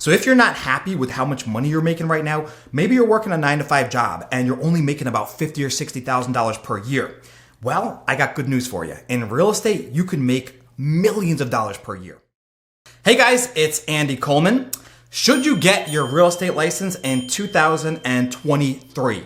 So if you're not happy with how much money you're making right now, maybe you're working a 9-to-5 job and you're only making about $50,000 or $60,000 per year. Well, I got good news for you. In real estate, you can make millions of dollars per year. Hey guys, it's Andy Coleman. Should you get your real estate license in 2023?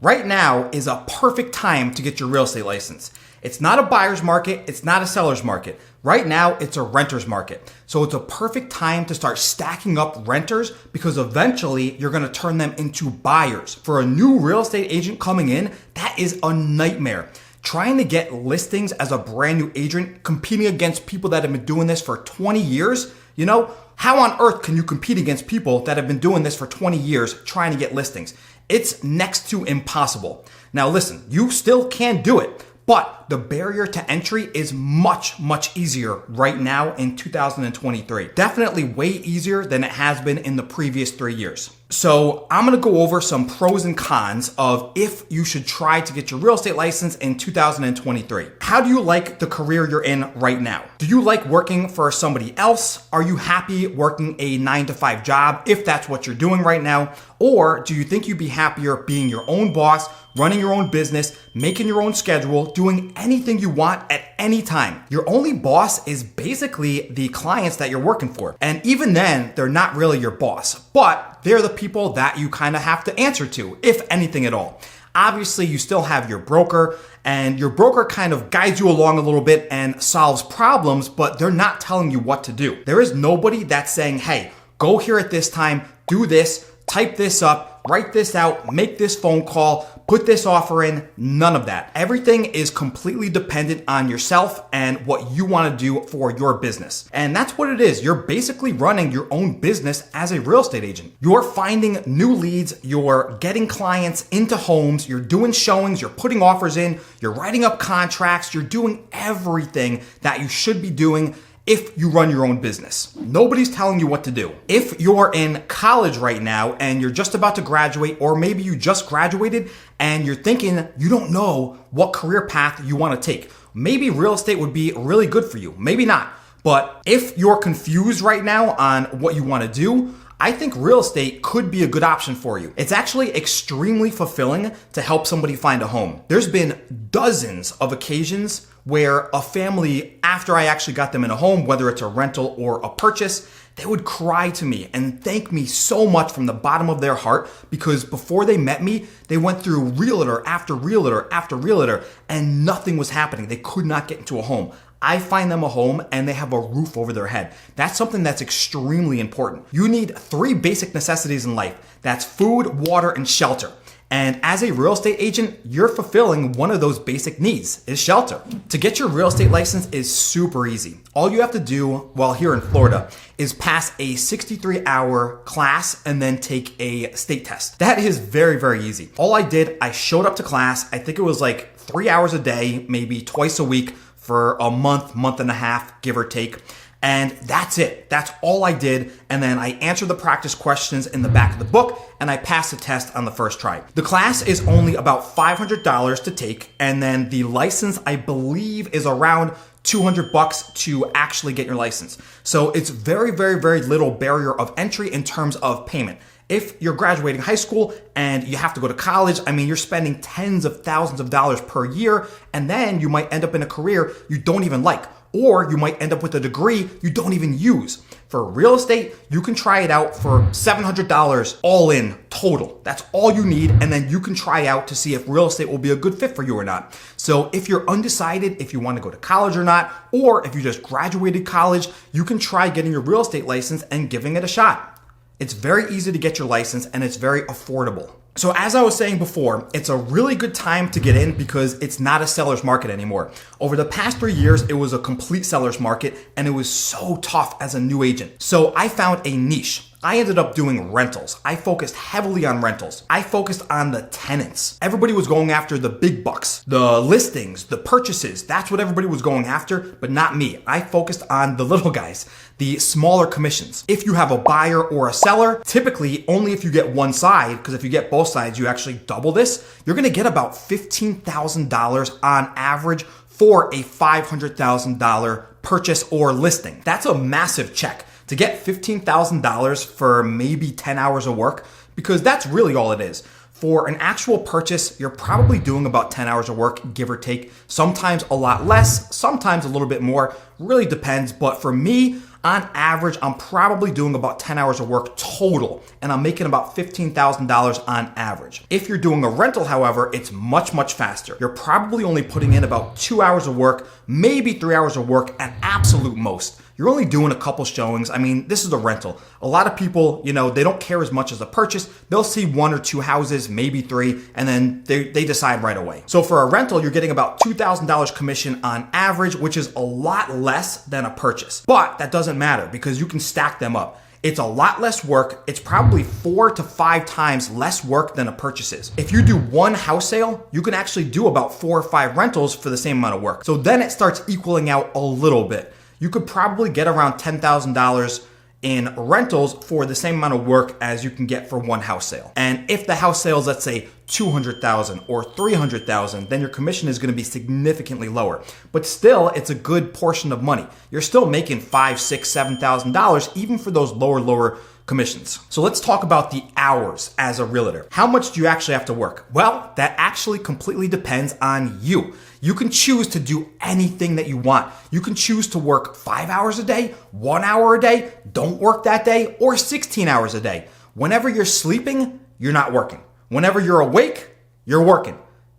Right now is a perfect time to get your real estate license. It's not a buyer's market. It's not a seller's market. Right now, it's a renter's market. So it's a perfect time to start stacking up renters because eventually you're going to turn them into buyers. For a new real estate agent coming in, that is a nightmare. Trying to get listings as a brand new agent, competing against people that have been doing this for 20 years, how on earth can you compete against people that have been doing this for 20 years trying to get listings? It's next to impossible. Now listen, you still can do it, but the barrier to entry is much, much easier right now in 2023. Definitely way easier than it has been in the previous 3 years. So I'm gonna go over some pros and cons of if you should try to get your real estate license in 2023. How do you like the career you're in right now? Do you like working for somebody else? Are you happy working a 9-to-5 job if that's what you're doing right now? Or do you think you'd be happier being your own boss, running your own business, making your own schedule, doing anything you want at any time? Your only boss is basically the clients that you're working for. And even then, they're not really your boss, but they're the people that you kind of have to answer to, if anything at all. Obviously, you still have your broker, and your broker kind of guides you along a little bit and solves problems, but they're not telling you what to do. There is nobody that's saying, hey, go here at this time, do this, type this up, write this out, make this phone call, put this offer in, none of that. Everything is completely dependent on yourself and what you want to do for your business. And that's what it is. You're basically running your own business as a real estate agent. You're finding new leads, you're getting clients into homes, you're doing showings, you're putting offers in, you're writing up contracts, you're doing everything that you should be doing if you run your own business. Nobody's telling you what to do. If you're in college right now and you're just about to graduate, or maybe you just graduated and you're thinking you don't know what career path you want to take, maybe real estate would be really good for you, maybe not. But if you're confused right now on what you want to do, I think real estate could be a good option for you. It's actually extremely fulfilling to help somebody find a home. There's been dozens of occasions where a family, after I actually got them in a home, whether it's a rental or a purchase, they would cry to me and thank me so much from the bottom of their heart because before they met me, they went through realtor after realtor after realtor and nothing was happening. They could not get into a home. I find them a home and they have a roof over their head. That's something that's extremely important. You need 3 basic necessities in life. That's food, water, and shelter. And as a real estate agent, you're fulfilling one of those basic needs, is shelter. To get your real estate license is super easy. All you have to do while here in Florida is pass a 63-hour class and then take a state test. That is very, very easy. All I did, I showed up to class. I think it was like 3 hours a day, maybe twice a week for a month, month and a half, give or take. And that's it. That's all I did. And then I answered the practice questions in the back of the book and I passed the test on the first try. The class is only about $500 to take. And then the license, I believe, is around $200 to actually get your license. So it's very, very, very little barrier of entry in terms of payment. If you're graduating high school and you have to go to college, you're spending tens of thousands of dollars per year, and then you might end up in a career you don't even like, or you might end up with a degree you don't even use. For real estate, you can try it out for $700 all in total. That's all you need, and then you can try out to see if real estate will be a good fit for you or not. So if you're undecided if you want to go to college or not, or if you just graduated college, you can try getting your real estate license and giving it a shot. It's very easy to get your license and it's very affordable. So as I was saying before, it's a really good time to get in because it's not a seller's market anymore. Over the past 3 years, it was a complete seller's market and it was so tough as a new agent. So I found a niche. I ended up doing rentals. I focused heavily on rentals. I focused on the tenants. Everybody was going after the big bucks, the listings, the purchases. That's what everybody was going after, but not me. I focused on the little guys, the smaller commissions. If you have a buyer or a seller, typically only if you get one side, because if you get both sides, you actually double this, you're gonna get about $15,000 on average for a $500,000 purchase or listing. That's a massive check. To get $15,000 for maybe 10 hours of work, because that's really all it is. For an actual purchase, you're probably doing about 10 hours of work, give or take. Sometimes a lot less, sometimes a little bit more, really depends. But for me, on average, I'm probably doing about 10 hours of work total, and I'm making about $15,000 on average. If you're doing a rental, however, it's much, much faster. You're probably only putting in about 2 hours of work, maybe 3 hours of work at absolute most. You're only doing a couple showings. I mean, this is a rental. A lot of people, they don't care as much as a purchase. They'll see 1 or 2 houses, maybe 3, and then they decide right away. So for a rental, you're getting about $2,000 commission on average, which is a lot less than a purchase. But that doesn't matter because you can stack them up. It's a lot less work. It's probably 4 to 5 times less work than a purchase is. If you do 1 house sale, you can actually do about 4 or 5 rentals for the same amount of work. So then it starts equaling out a little bit. You could probably get around $10,000 in rentals for the same amount of work as you can get for 1 house sale. And if the house sale is, let's say, $200,000 or $300,000, then your commission is going to be significantly lower. But still, it's a good portion of money. You're still making $5,000, $6,000, $7,000 even for those lower commissions. So let's talk about the hours as a realtor. How much do you actually have to work? Well, that actually completely depends on you. You can choose to do anything that you want. You can choose to work 5 hours a day, 1 hour a day, don't work that day, or 16 hours a day. Whenever you're sleeping, you're not working. Whenever you're awake, you're working.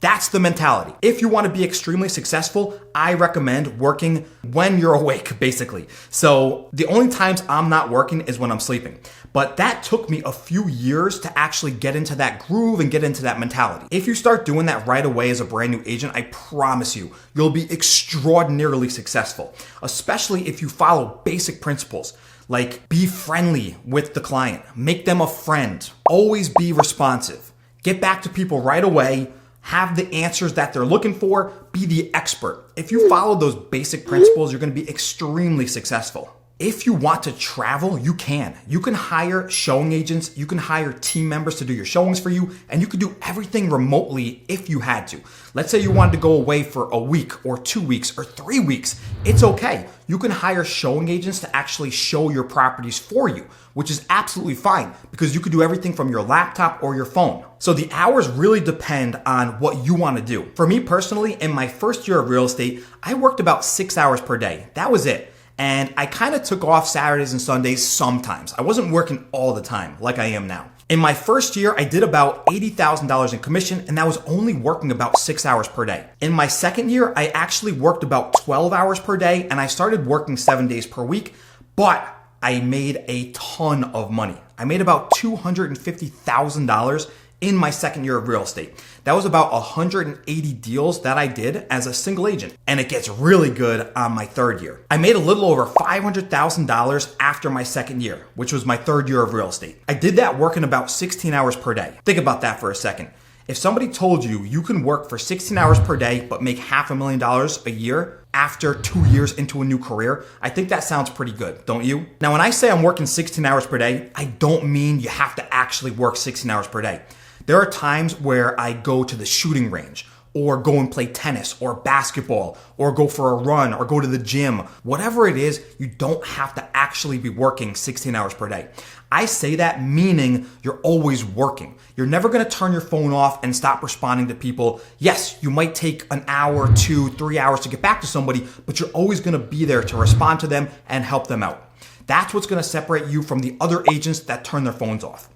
That's the mentality. If you want to be extremely successful, I recommend working when you're awake, basically. So the only times I'm not working is when I'm sleeping. But that took me a few years to actually get into that groove and get into that mentality. If you start doing that right away as a brand new agent, I promise you'll be extraordinarily successful, especially if you follow basic principles. Like be friendly with the client, make them a friend, always be responsive, get back to people right away, have the answers that they're looking for, be the expert. If you follow those basic principles, you're going to be extremely successful. If you want to travel, you can. You can hire showing agents, you can hire team members to do your showings for you, and you can do everything remotely if you had to. Let's say you wanted to go away for a week or 2 weeks or 3 weeks. It's okay. You can hire showing agents to actually show your properties for you, which is absolutely fine because you could do everything from your laptop or your phone. So the hours really depend on what you want to do. For me personally, in my first year of real estate, I worked about 6 hours per day. That was it. And I kind of took off Saturdays and Sundays sometimes. I wasn't working all the time like I am now. In my first year, I did about $80,000 in commission, and that was only working about 6 hours per day. In my second year, I actually worked about 12 hours per day, and I started working 7 days per week, but I made a ton of money. I made about $250,000 in my second year of real estate. That was about 180 deals that I did as a single agent. And it gets really good on my third year. I made a little over $500,000 after my second year, which was my third year of real estate. I did that working about 16 hours per day. Think about that for a second. If somebody told you you can work for 16 hours per day but make $500,000 a year after 2 years into a new career, I think that sounds pretty good, don't you? Now, when I say I'm working 16 hours per day, I don't mean you have to actually work 16 hours per day. There are times where I go to the shooting range or go and play tennis or basketball or go for a run or go to the gym. Whatever it is, you don't have to actually be working 16 hours per day. I say that meaning you're always working. You're never going to turn your phone off and stop responding to people. Yes, you might take an hour, 2, 3 hours to get back to somebody, but you're always going to be there to respond to them and help them out. That's what's going to separate you from the other agents that turn their phones off.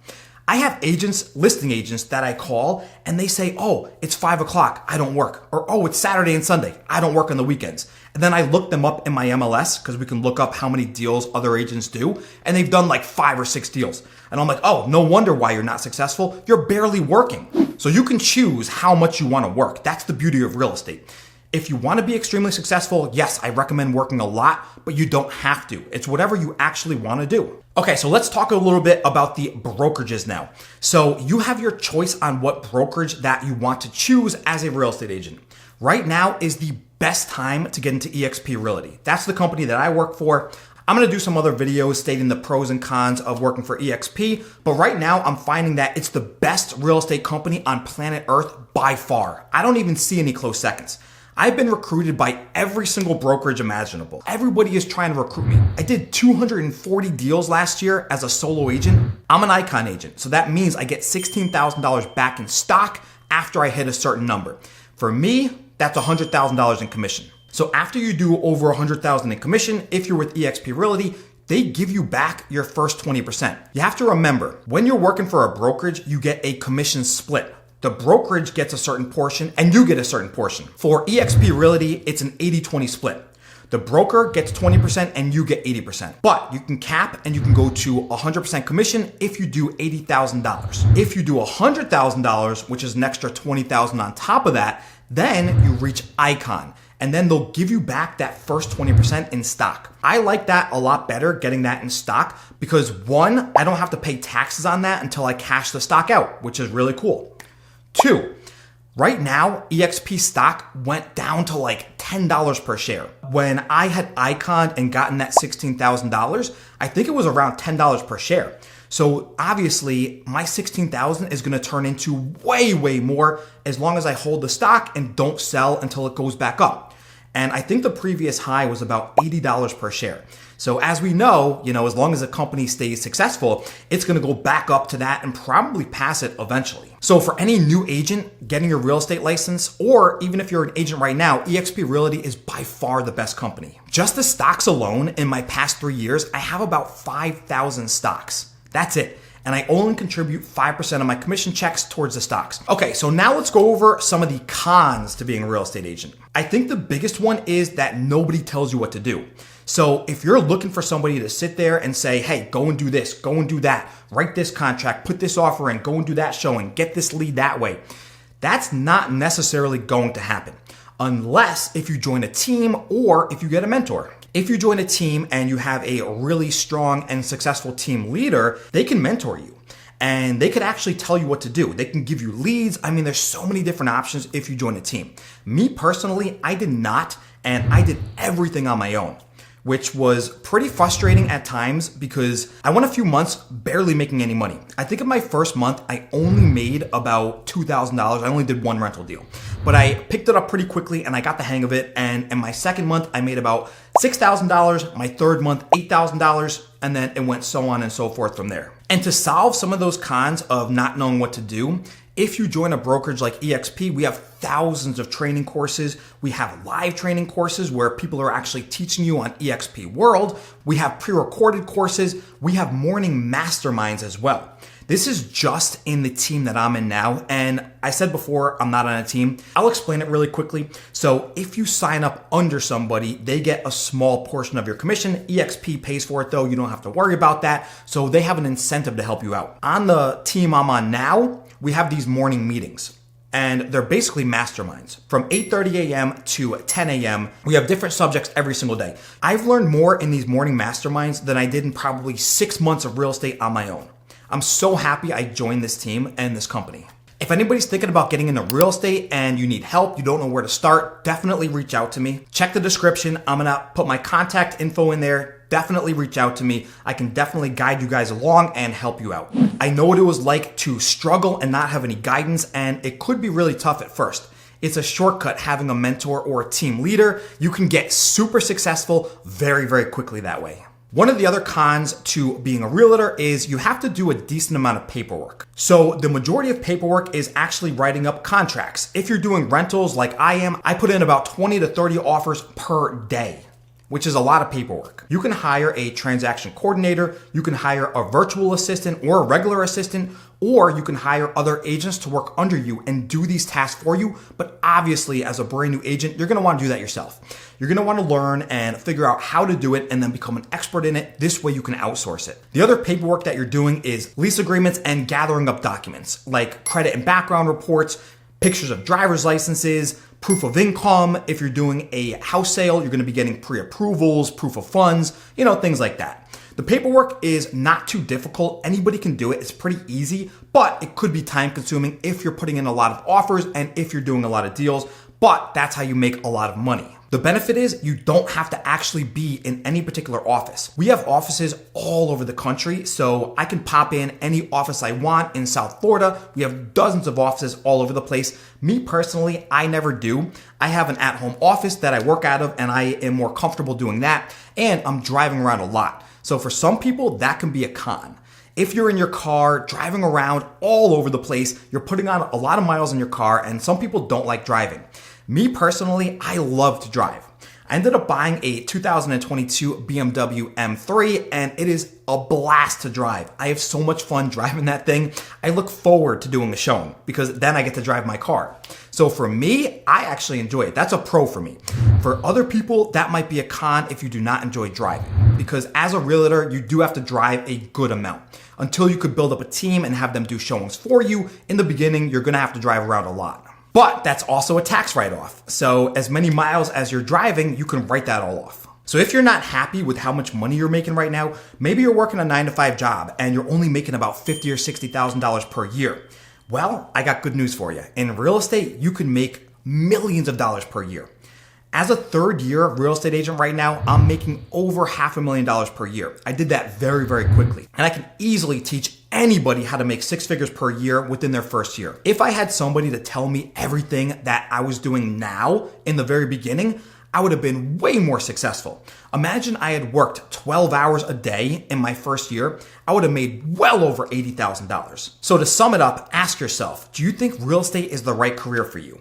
I have agents, listing agents that I call and they say, oh, it's 5 o'clock, I don't work. Or, oh, it's Saturday and Sunday, I don't work on the weekends. And then I look them up in my MLS because we can look up how many deals other agents do. And they've done like 5 or 6 deals. And I'm like, oh, no wonder why you're not successful. You're barely working. So you can choose how much you want to work. That's the beauty of real estate. If you want to be extremely successful, yes, I recommend working a lot, but you don't have to. It's whatever you actually want to do. Okay, so let's talk a little bit about the brokerages now. So you have your choice on what brokerage that you want to choose as a real estate agent. Right now is the best time to get into eXp Realty. That's the company that I work for. I'm going to do some other videos stating the pros and cons of working for eXp, but right now I'm finding that it's the best real estate company on planet Earth by far. I don't even see any close seconds. I've been recruited by every single brokerage imaginable. Everybody is trying to recruit me. I did 240 deals last year as a solo agent. I'm an icon agent, so that means I get $16,000 back in stock after I hit a certain number. For me, that's $100,000 in commission. So after you do over $100,000 in commission, if you're with eXp Realty, they give you back your first 20%. You have to remember, when you're working for a brokerage, you get a commission split. The brokerage gets a certain portion and you get a certain portion. For eXp Realty, it's an 80-20 split. The broker gets 20% and you get 80%. But you can cap and you can go to 100% commission if you do $80,000. If you do $100,000, which is an extra $20,000 on top of that, then you reach icon. And then they'll give you back that first 20% in stock. I like that a lot better, getting that in stock, because one, I don't have to pay taxes on that until I cash the stock out, which is really cool. Two, right now, eXp stock went down to like $10 per share. When I had iconed and gotten that $16,000, I think it was around $10 per share. So obviously my $16,000 is going to turn into way, way more as long as I hold the stock and don't sell until it goes back up. And I think the previous high was about $80 per share. So as we know, as long as a company stays successful, it's going to go back up to that and probably pass it eventually. So for any new agent getting your real estate license, or even if you're an agent right now, eXp Realty is by far the best company. Just the stocks alone in my past 3 years, I have about 5,000 stocks. That's it. And I only contribute 5% of my commission checks towards the stocks. Okay, so now let's go over some of the cons to being a real estate agent. I think the biggest one is that nobody tells you what to do. So if you're looking for somebody to sit there and say, hey, go and do this, go and do that, write this contract, put this offer in, go and do that showing, get this lead that way, that's not necessarily going to happen unless if you join a team or if you get a mentor. If you join a team and you have a really strong and successful team leader, they can mentor you and they could actually tell you what to do. They can give you leads. I mean, there's so many different options if you join a team. Me personally, I did not, and I did everything on my own, which was pretty frustrating at times because I went a few months barely making any money. I think in my first month, I only made about $2,000. I only did one rental deal, but I picked it up pretty quickly and I got the hang of it. And in my second month, I made about $6,000. My third month, $8,000. And then it went so on and so forth from there. And to solve some of those cons of not knowing what to do, if you join a brokerage like eXp, we have thousands of training courses. We have live training courses where people are actually teaching you on eXp World. We have pre-recorded courses. We have morning masterminds as well. This is just in the team that I'm in now. And I said before, I'm not on a team. I'll explain it really quickly. So if you sign up under somebody, they get a small portion of your commission. eXp pays for it though. You don't have to worry about that. So they have an incentive to help you out. On the team I'm on now, we have these morning meetings. And they're basically masterminds. From 8:30 a.m. to 10 a.m., we have different subjects every single day. I've learned more in these morning masterminds than I did in probably 6 months of real estate on my own. I'm so happy I joined this team and this company. If anybody's thinking about getting into real estate and you need help, you don't know where to start, definitely reach out to me. Check the description. I'm gonna put my contact info in there. Definitely reach out to me. I can definitely guide you guys along and help you out. I know what it was like to struggle and not have any guidance, and it could be really tough at first. It's a shortcut having a mentor or a team leader. You can get super successful very, very quickly that way. One of the other cons to being a realtor is you have to do a decent amount of paperwork. So the majority of paperwork is actually writing up contracts. If you're doing rentals like I am, I put in about 20 to 30 offers per day, which is a lot of paperwork. You can hire a transaction coordinator, you can hire a virtual assistant or a regular assistant, or you can hire other agents to work under you and do these tasks for you. But obviously, as a brand new agent, you're gonna wanna do that yourself. You're gonna wanna learn and figure out how to do it and then become an expert in it. This way you can outsource it. The other paperwork that you're doing is lease agreements and gathering up documents like credit and background reports, pictures of driver's licenses, proof of income. If you're doing a house sale, you're gonna be getting pre-approvals, proof of funds, things like that. The paperwork is not too difficult. Anybody can do it. It's pretty easy, but it could be time consuming if you're putting in a lot of offers and if you're doing a lot of deals, but that's how you make a lot of money. The benefit is you don't have to actually be in any particular office. We have offices all over the country, so I can pop in any office I want in South Florida. We have dozens of offices all over the place. Me personally, I never do. I have an at-home office that I work out of, and I am more comfortable doing that, and I'm driving around a lot. So for some people, that can be a con. If you're in your car, driving around all over the place, you're putting on a lot of miles in your car, and some people don't like driving. Me personally, I love to drive. I ended up buying a 2022 BMW M3, and it is a blast to drive. I have so much fun driving that thing. I look forward to doing the showing because then I get to drive my car. So for me, I actually enjoy it. That's a pro for me. For other people, that might be a con if you do not enjoy driving, because as a realtor, you do have to drive a good amount. Until you could build up a team and have them do showings for you, in the beginning, you're gonna have to drive around a lot. But that's also a tax write-off. So as many miles as you're driving, you can write that all off. So if you're not happy with how much money you're making right now, maybe you're working a 9-to-5 job and you're only making about $50,000 or $60,000 per year. Well, I got good news for you. In real estate, you can make millions of dollars per year. As a third-year real estate agent right now, I'm making over $500,000 per year. I did that very, very quickly. And I can easily teach anybody how to make 6 figures per year within their first year. If I had somebody to tell me everything that I was doing now in the very beginning, I would have been way more successful. Imagine I had worked 12 hours a day in my first year. I would have made well over $80,000. So to sum it up, ask yourself, do you think real estate is the right career for you?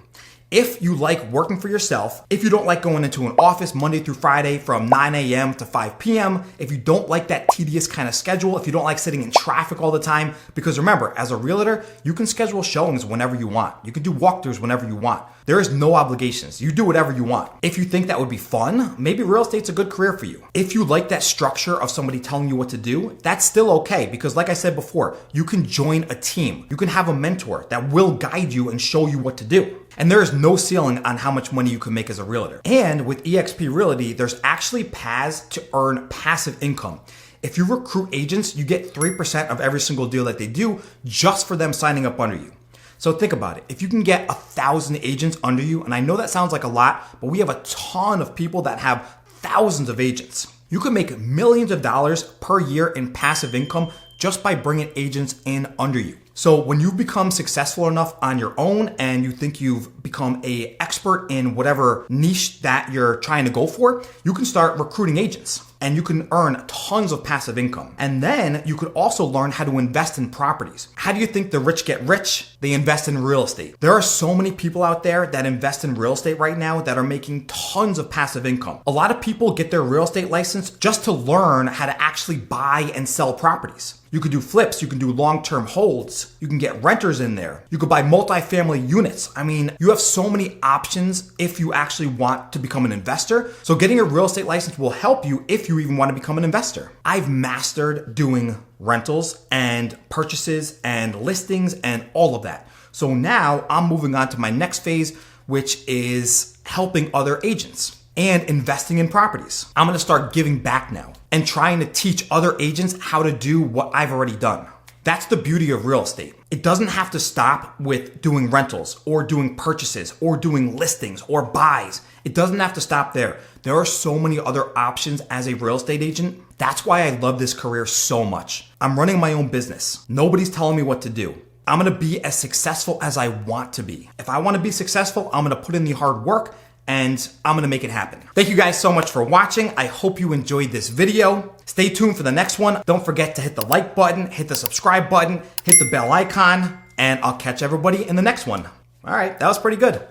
If you like working for yourself, if you don't like going into an office Monday through Friday from 9 a.m. to 5 p.m., if you don't like that tedious kind of schedule, if you don't like sitting in traffic all the time, because remember, as a realtor, you can schedule showings whenever you want. You can do walkthroughs whenever you want. There is no obligations. You do whatever you want. If you think that would be fun, maybe real estate's a good career for you. If you like that structure of somebody telling you what to do, that's still okay, because like I said before, you can join a team. You can have a mentor that will guide you and show you what to do. And there is no ceiling on how much money you can make as a realtor. And with eXp Realty, there's actually paths to earn passive income. If you recruit agents, you get 3% of every single deal that they do just for them signing up under you. So think about it. If you can get 1,000 agents under you, and I know that sounds like a lot, but we have a ton of people that have thousands of agents. You can make millions of dollars per year in passive income just by bringing agents in under you. So when you become successful enough on your own and you think you've become an expert in whatever niche that you're trying to go for, you can start recruiting agents and you can earn tons of passive income. And then you could also learn how to invest in properties. How do you think the rich get rich? They invest in real estate. There are so many people out there that invest in real estate right now that are making tons of passive income. A lot of people get their real estate license just to learn how to actually buy and sell properties. You could do flips, you can do long-term holds, you can get renters in there, you could buy multifamily units. I mean, you have so many options if you actually want to become an investor. So getting a real estate license will help you if you even want to become an investor. I've mastered doing rentals and purchases and listings and all of that. So now I'm moving on to my next phase, which is helping other agents and investing in properties. I'm gonna start giving back now and trying to teach other agents how to do what I've already done. That's the beauty of real estate. It doesn't have to stop with doing rentals or doing purchases or doing listings or buys. It doesn't have to stop there. There are so many other options as a real estate agent. That's why I love this career so much. I'm running my own business. Nobody's telling me what to do. I'm gonna be as successful as I want to be. If I wanna be successful, I'm gonna put in the hard work and I'm gonna make it happen. Thank you guys so much for watching. I hope you enjoyed this video. Stay tuned for the next one. Don't forget to hit the like button, hit the subscribe button, hit the bell icon, and I'll catch everybody in the next one. All right, that was pretty good.